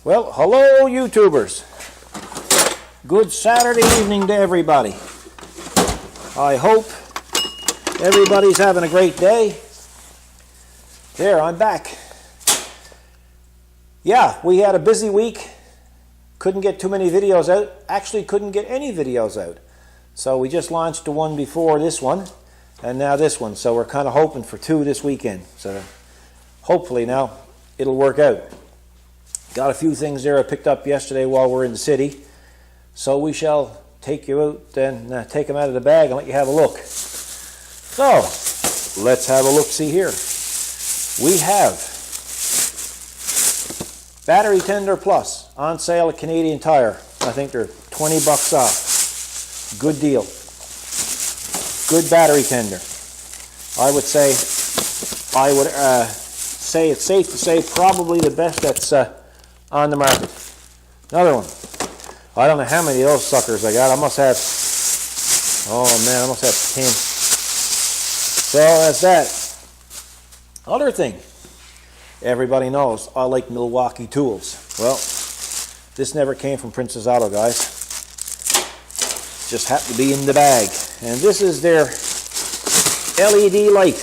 Well, hello YouTubers. Good Saturday evening to everybody. I hope everybody's having a great day. There, I'm back. Yeah, we had a busy week. Couldn't get too many videos out. Actually, couldn't get any videos out. So we just launched the one before this one, and now this one. So we're kind of hoping for two this weekend. So hopefully now it'll work out. Got a few things there I picked up yesterday while we're in the city. So we shall take you out and take them out of the bag and let you have a look. So let's have a look-see here. We have Battery Tender Plus on sale at Canadian Tire. I think they're 20 bucks off. Good deal. Good battery tender. I would say it's safe to say probably the best that's on the market. Another one. I don't know how many of those suckers I got. I must have, oh man, I must have 10. So that's that. Other thing, everybody knows I like Milwaukee tools. Well, this never came from Princess Auto, guys. Just happened to be in the bag. And this is their LED light,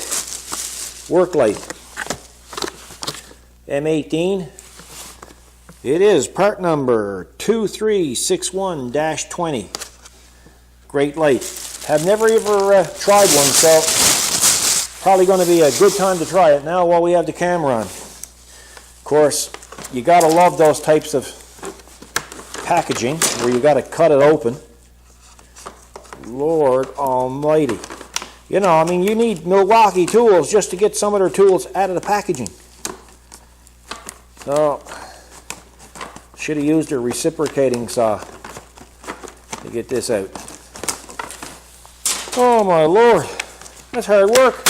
work light. M18. It is part number 2361-20. Great light. Have never ever tried one, so probably going to be a good time to try it now while we have the camera on. Of course, you got to love those types of packaging where you got to cut it open. Lord almighty. You know, I mean, you need Milwaukee tools just to get some of their tools out of the packaging. So should have used a reciprocating saw to get this out. Oh my Lord, that's hard work.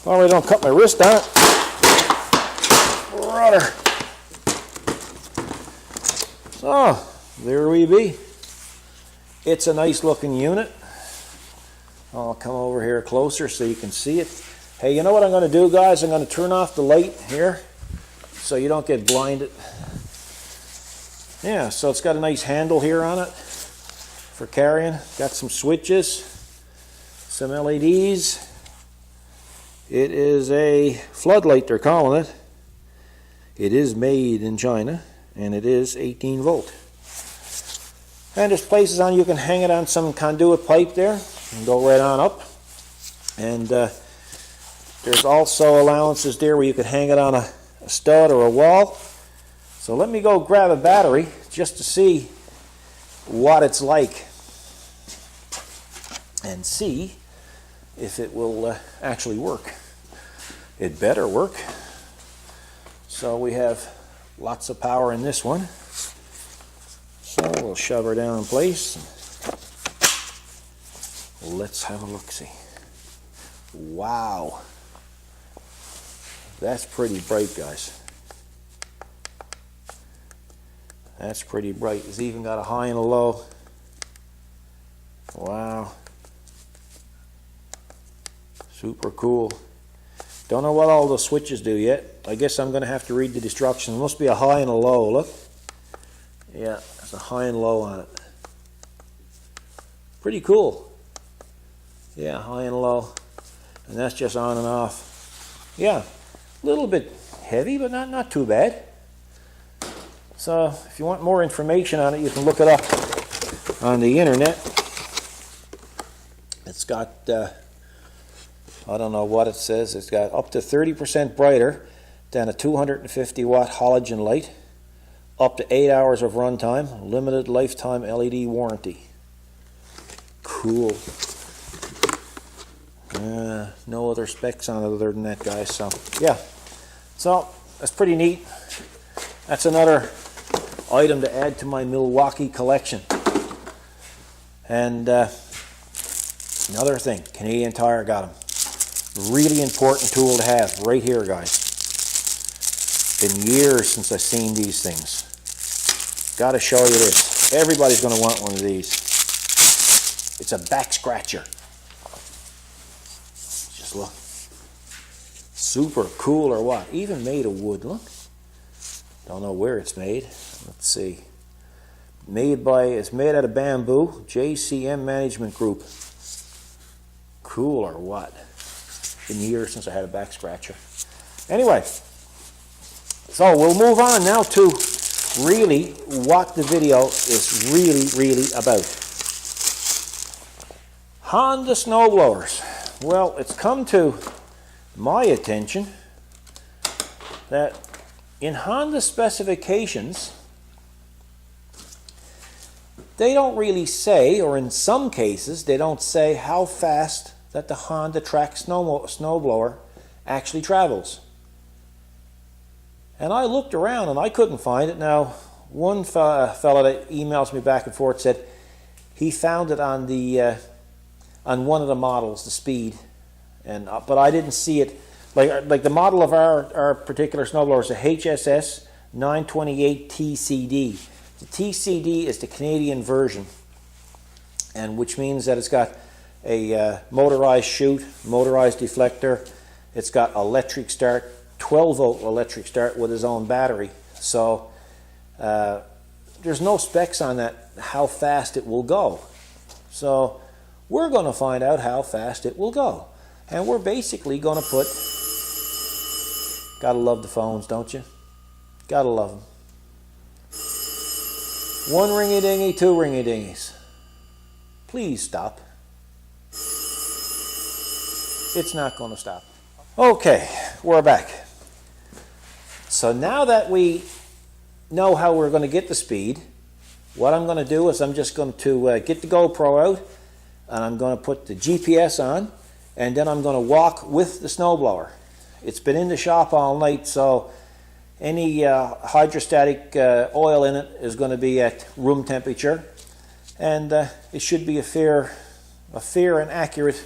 Probably don't cut my wrist on it. Brother. So there we be. It's a nice looking unit. I'll come over here closer so you can see it. Hey, you know what I'm going to do, guys? I'm going to turn off the light here so you don't get blinded. Yeah, so it's got a nice handle here on it for carrying. Got some switches, some LEDs. It is a floodlight, they're calling it. It is made in China, and it is 18 volt. And there's places on you can hang it on some conduit pipe there and go right on up. And there's also allowances there where you could hang it on a stud or a wall. So let me go grab a battery just to see what it's like and see if it will actually work. It better work. So we have lots of power in this one. So we'll shove her down in place. Let's have a look-see. Wow. That's pretty bright, guys. That's pretty bright. It's even got a high and a low. Wow. Super cool. Don't know what all the switches do yet. I guess I'm going to have to read the instructions. There must be a high and a low. Look. Yeah, there's a high and low on it. Pretty cool. Yeah, high and low. And that's just on and off. Yeah, a little bit heavy, but not too bad. So if you want more information on it, you can look it up on the internet. It's got, I don't know what it says. It's got up to 30% brighter than a 250 watt halogen light. Up to 8 hours of runtime. Limited lifetime LED warranty. Cool. No other specs on it other than that, guys. So yeah, so that's pretty neat. That's another item to add to my Milwaukee collection. And another thing, Canadian Tire got them. Really important tool to have right here, guys. Been years since I've seen these things. Got to show you this. Everybody's going to want one of these. It's a back scratcher. Just look. super cool or what? Even made of wood, look. Don't know where it's made. Let's see. It's made out of bamboo. JCM Management Group. Cool or what? Been years since I had a back scratcher. Anyway, so we'll move on now to really what the video is really about. Honda snowblowers. Well, it's come to my attention that in Honda specifications, they don't really say, or in some cases, they don't say how fast that the Honda track snowblower actually travels. And I looked around and I couldn't find it. Now, one fella that emails me back and forth said he found it on one of the models, the speed, but I didn't see it. Like the model of our particular snowblower is a HSS 928 TCD. The TCD is the Canadian version, and which means that it's got a motorized chute, motorized deflector. It's got electric start, 12-volt electric start with its own battery. So there's no specs on that, how fast it will go. So we're going to find out how fast it will go. And we're basically going to put, gotta love the phones, don't you? Gotta love them. One ringy-dingy, two ringy-dingies. Please stop. It's not going to stop. Okay, we're back. So now that we know how we're going to get the speed, what I'm going to do is I'm just going to get the GoPro out, and I'm going to put the GPS on, and then I'm going to walk with the snowblower. It's been in the shop all night, so any hydrostatic oil in it is going to be at room temperature, and it should be a fair and accurate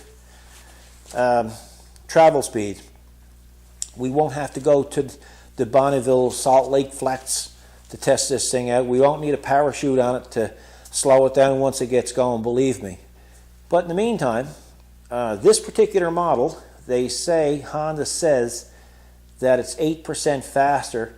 travel speed. We won't have to go to the Bonneville Salt Lake Flats to test this thing out. We won't need a parachute on it to slow it down once it gets going, believe me. But in the meantime, this particular model, they say, Honda says that it's 8% faster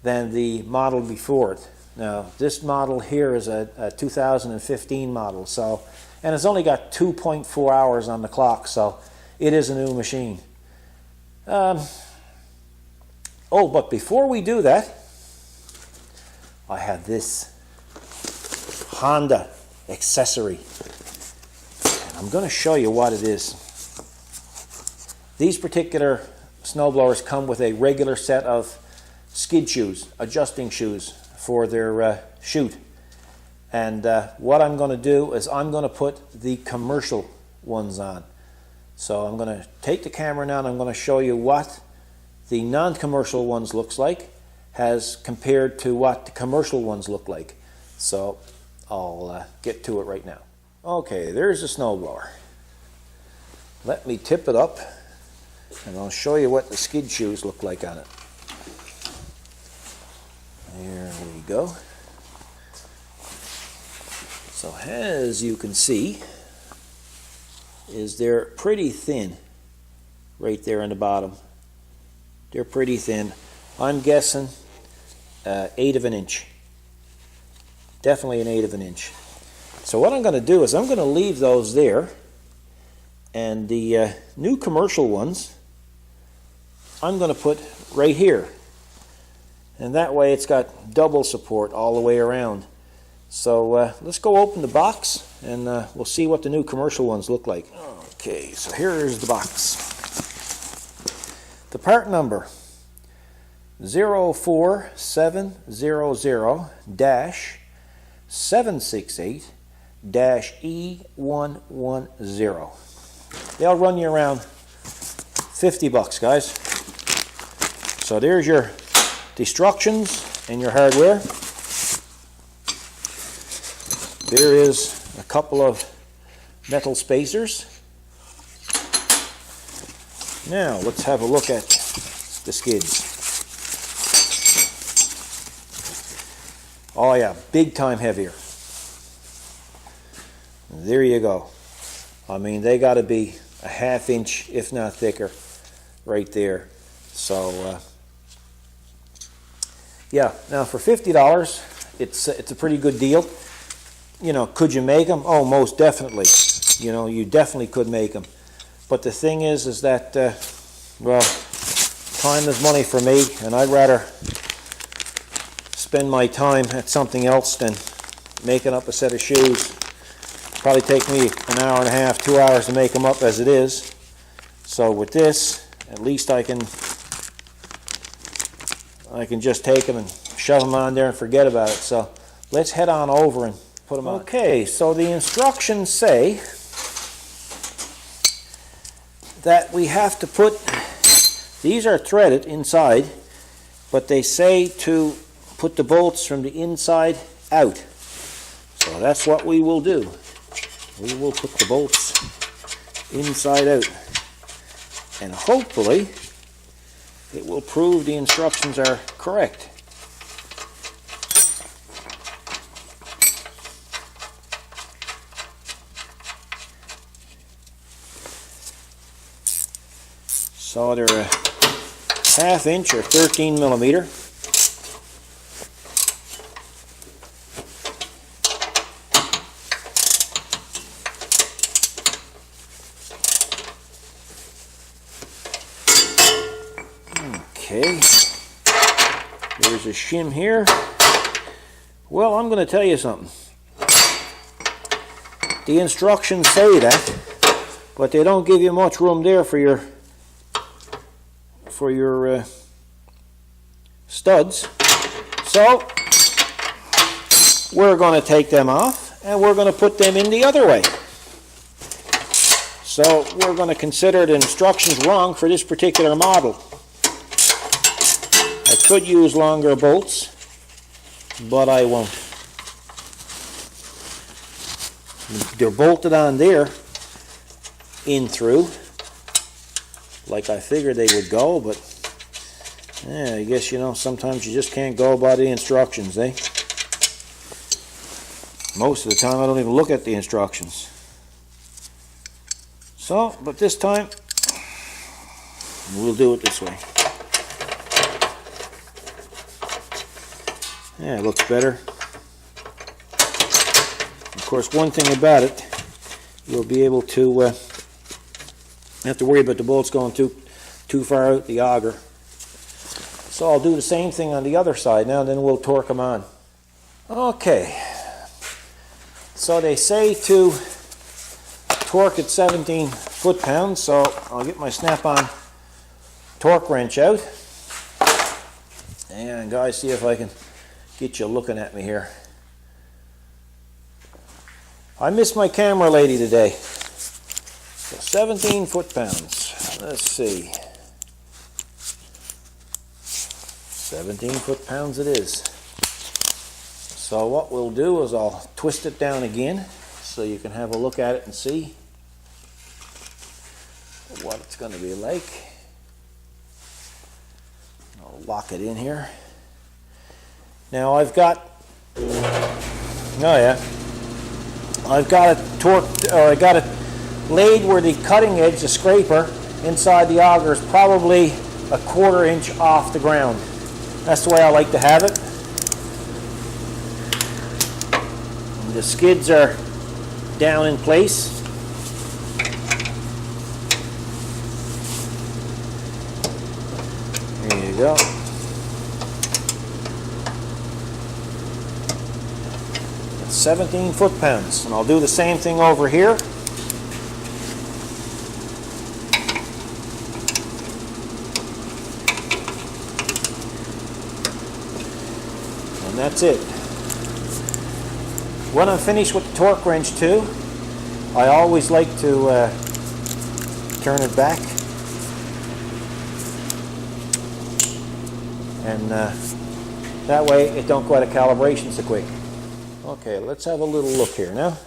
than the model before it. Now, this model here is a 2015 model, so, and it's only got 2.4 hours on the clock, so it is a new machine. Oh, but before we do that, I have this Honda Accessory. And I'm going to show you what it is. These particular snowblowers come with a regular set of skid shoes, adjusting shoes for their chute. And what I'm going to do is I'm going to put the commercial ones on. So I'm going to take the camera now and I'm going to show you what the non-commercial ones looks like as compared to what the commercial ones look like. So I'll get to it right now. Okay, there's the snowblower. Let me tip it up and I'll show you what the skid shoes look like on it. There we go. So as you can see, they're pretty thin right there on the bottom. They're pretty thin. I'm guessing 1/8 of an inch. Definitely 1/8 of an inch. So what I'm going to do is I'm going to leave those there, and the new commercial ones I'm going to put right here, and that way it's got double support all the way around. So let's go open the box and we'll see what the new commercial ones look like. Okay, so here's the box. The part number 04700-768-E110. They'll run you around $50, guys. So there's your instructions and your hardware. There is a couple of metal spacers. Now let's have a look at the skids. Oh yeah, big time heavier. There you go. I mean, they got to be a 1/2 inch, if not thicker, right there. So yeah, now for $50, it's a pretty good deal. You know, could you make them? Oh, most definitely. You know, you definitely could make them. But the thing is that, well, time is money for me, and I'd rather spend my time at something else than making up a set of shoes. Probably take me an hour and a half, 2 hours to make them up as it is. So with this, at least I can just take them and shove them on there and forget about it. So let's head on over and put them on. Okay, so the instructions say that we have to put, these are threaded inside, but they say to put the bolts from the inside out. So that's what we will do. We will put the bolts inside out. And hopefully it will prove the instructions are correct. So they're a 1/2 inch or 13 millimeter. Okay, there's a shim here. Well, I'm going to tell you something. The instructions say that, but they don't give you much room there for your studs. So we're going to take them off and we're going to put them in the other way. So we're going to consider the instructions wrong for this particular model. I could use longer bolts, but I won't. They're bolted on there in through, like I figured they would go, but yeah, I guess, you know, sometimes you just can't go by the instructions, eh? Most of the time I don't even look at the instructions. So, but this time we'll do it this way. Yeah, it looks better. Of course, one thing about it, you'll be able to have to worry about the bolts going too far out the auger. So I'll do the same thing on the other side now, then we'll torque them on. Okay, so they say to torque at 17 foot-pounds, so I'll get my snap-on torque wrench out. And guys, see if I can get you looking at me here. I missed my camera lady today. So 17 foot-pounds. Let's see. 17 foot-pounds it is. So what we'll do is I'll twist it down again so you can have a look at it and see what it's going to be like. I'll lock it in here. Now I've got, I've got it torqued, or I got it laid where the cutting edge, the scraper, inside the auger is probably a 1/4 inch off the ground. That's the way I like to have it. And the skids are down in place. There you go. That's 17 foot-pounds. And I'll do the same thing over here. And that's it. When I'm finished with the torque wrench too, I always like to turn it back. And that way it don't go out of calibration so quick. Okay, let's have a little look here now.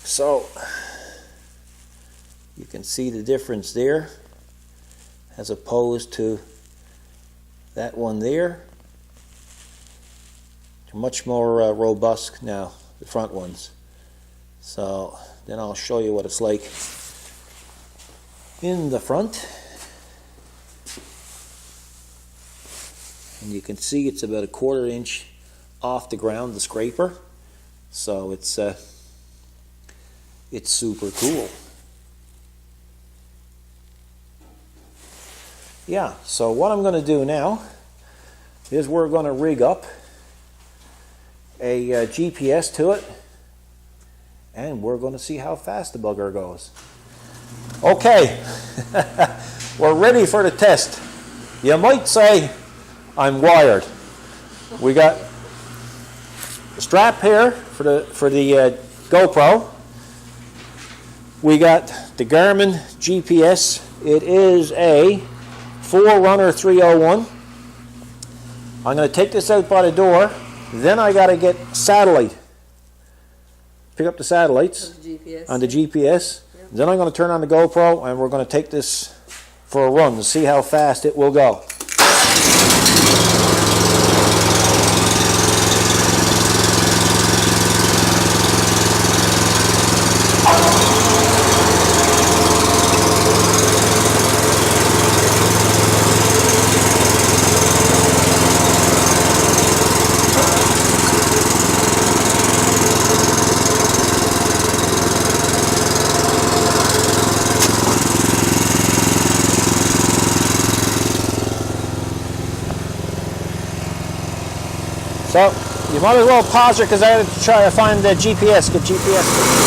So you can see the difference there as opposed to that one there. They're much more robust now, the front ones. So then I'll show you what it's like in the front. and you can see it's about a 1/4 inch off the ground, the scraper. So it's super cool. Yeah, so what I'm going to do now is we're going to rig up a GPS to it, and we're going to see how fast the bugger goes. Okay, we're ready for the test. You might say I'm wired. We got a strap here for the GoPro. We got the Garmin GPS. It is a Forerunner 301. I'm going to take this out by the door. Then I got to get satellite. Pick up the satellites on the GPS. Yep. Then I'm going to turn on the GoPro, and we're going to take this for a run to see how fast it will go. So, you might as well pause it because I had to try to find the GPS, get GPS.